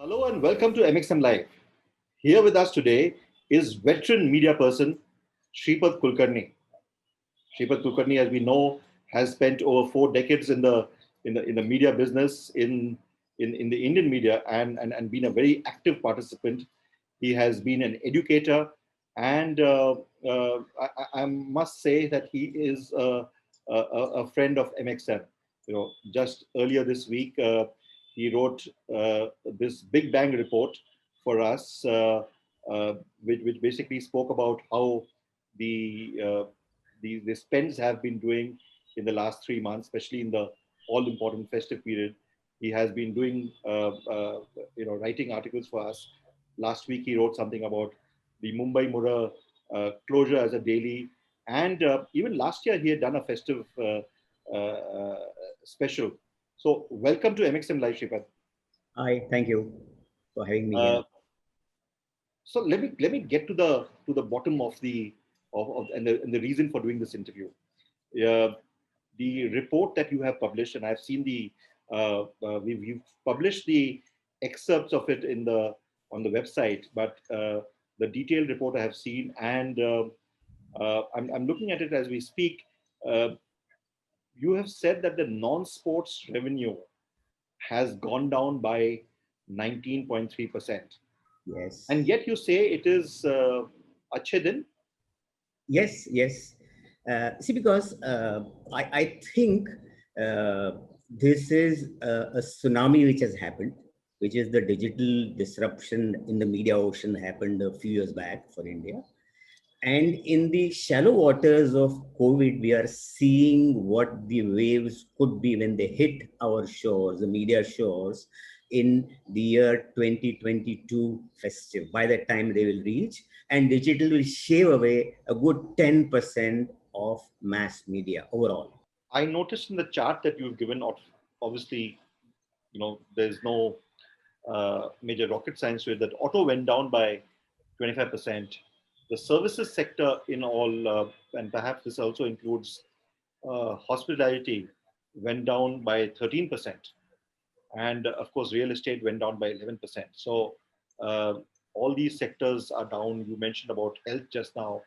Hello and welcome to MXM Live. Here with us today is veteran media person Shripad Kulkarni. Shripad Kulkarni, as we know, has spent over 4 decades in the media business in the Indian media and been a very active participant. He has been an educator, and I must say that he is a friend of MXM. Just earlier this week, he wrote this Big Bang report for us, which basically spoke about how the uh, the spends have been doing in the last 3 months, especially in the all important festive period. He has been doing, writing articles for us. Last week, he wrote something about the Mumbai Murrah closure as a daily. And even last year, he had done a festive uh, special. So, welcome to MXM Live, Shripad. Hi, thank you for having me here. Uh, so let me get to the bottom of the reason for doing this interview. Uh, the report that you have published, and I've seen we've published the excerpts of it on the website, but the detailed report I have seen, and I'm looking at it as we speak. Uh, you have said that the non-sports revenue has gone down by 19.3%, Yes, and yet you say it is अच्छे दिन. yes. See, because I think uh, this is a tsunami which has happened, which is the digital disruption in the media ocean happened a few years back for India. And in the shallow waters of COVID, we are seeing what the waves could be when they hit our shores, the media shores, in the year 2022 festive. By that time, they will reach, and digital will shave away a good 10% of mass media overall. I noticed in the chart that you've given, obviously, there's no major rocket science to it, that auto went down by 25%. The services sector in all, and perhaps this also includes hospitality, went down by 13%. And of course, real estate went down by 11%. So uh, all these sectors are down. You mentioned about health just now,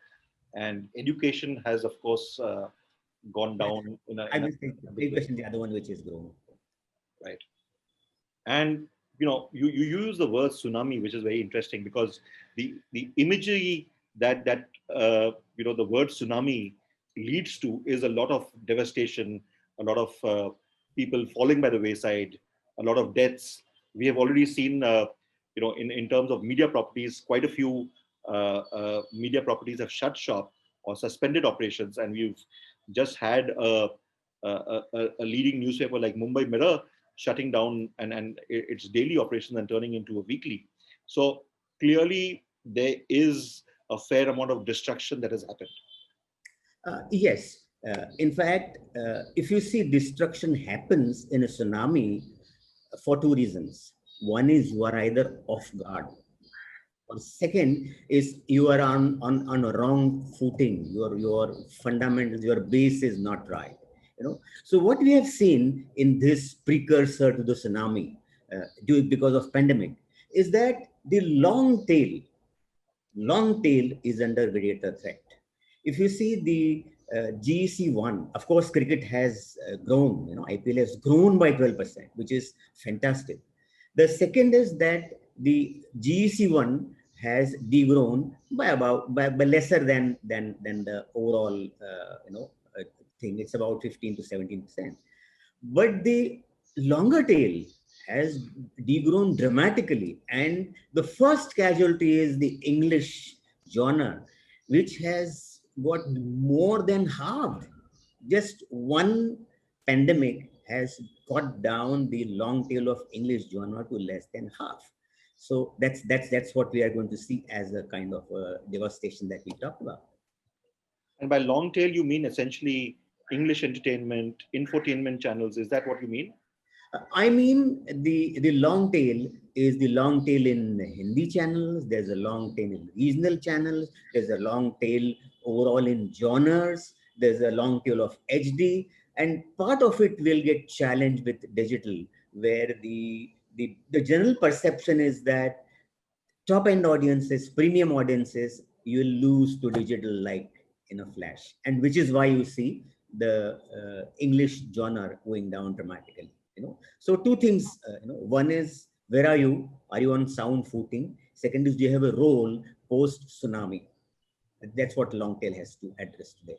and education has, of course, gone That's, down I in will say a big way, 3% the other one which is grown. right? And you use the word tsunami, which is very interesting because the imagery that the word tsunami leads to is a lot of devastation, a lot of people falling by the wayside, a lot of deaths. We have already seen, in terms of media properties, quite a few media properties have shut shop or suspended operations, and we've just had a leading newspaper like Mumbai Mirror shutting down and its daily operations and turning into a weekly. So clearly there is a fair amount of destruction that has happened. Yes. In fact, if you see destruction happens in a tsunami for two reasons. One is you are either off guard, or second is you are on a wrong footing. Your fundamentals, your base is not right. So what we have seen in this precursor to the tsunami, because of pandemic, is that the long tail is under greater threat. If you see the GEC1, of course, cricket has grown, IPL has grown by 12%, which is fantastic. The second is that the GEC1 has degrown by lesser than the overall, thing. It's about 15 to 17%. But the longer tail has degrown dramatically. And the first casualty is the English genre, which has got more than halved. Just one pandemic has got down the long tail of English genre to less than half. So that's what we are going to see as a kind of devastation that we talked about. And by long tail, you mean essentially English entertainment, infotainment channels. Is that what you mean? I mean, the long tail is the long tail in Hindi channels. There's a long tail in regional channels. There's a long tail overall in genres. There's a long tail of HD, and part of it will get challenged with digital, where the the general perception is that top end audiences, premium audiences, you'll lose to digital like in a flash, and which is why you see the English genre going down dramatically. So two things. One is, where are you? Are you on sound footing? Second is, do you have a role post tsunami? That's what long tail has to address today.